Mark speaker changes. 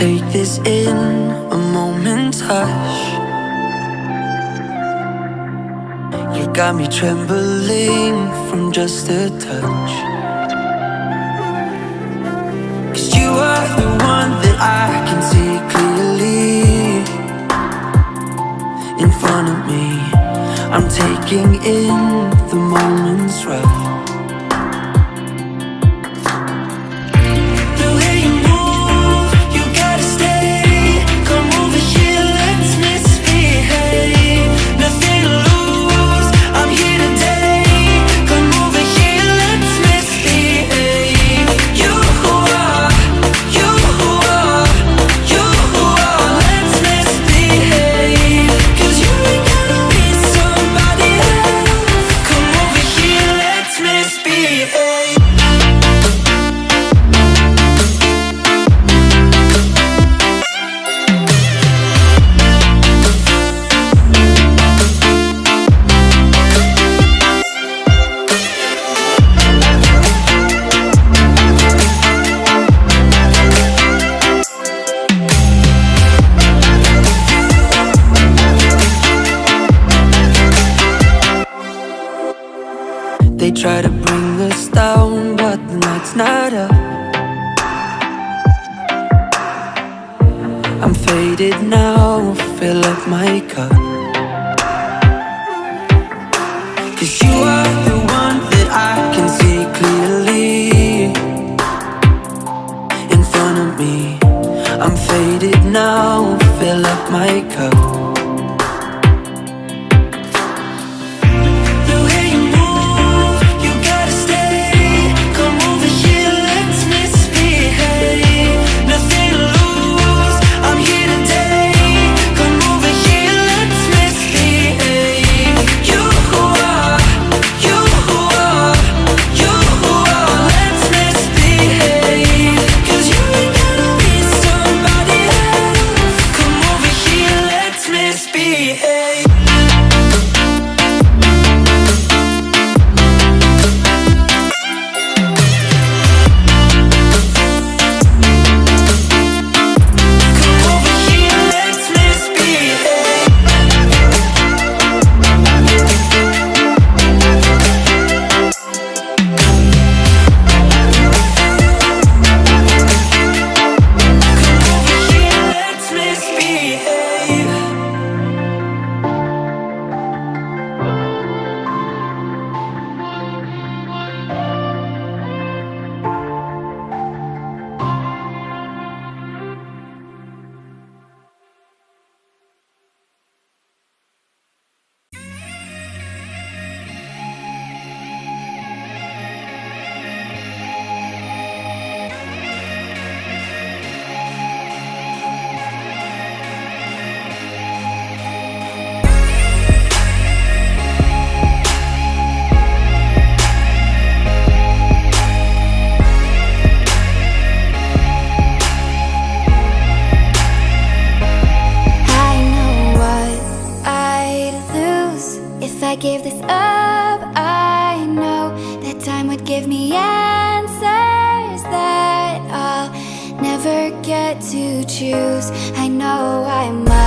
Speaker 1: take this in a moment's hush. You got me trembling from just a touch. 'Cause you are the one that I can see clearly in front of me. I'm taking in the moment's rush. They try to bring us down, but the night's not up. I'm faded now, fill up my cup. 'Cause you are the one that I can see clearly in front of me. I'm faded now, fill up my cup.
Speaker 2: I gave this up, I know that time would give me answers that I'll never get to choose. I know I must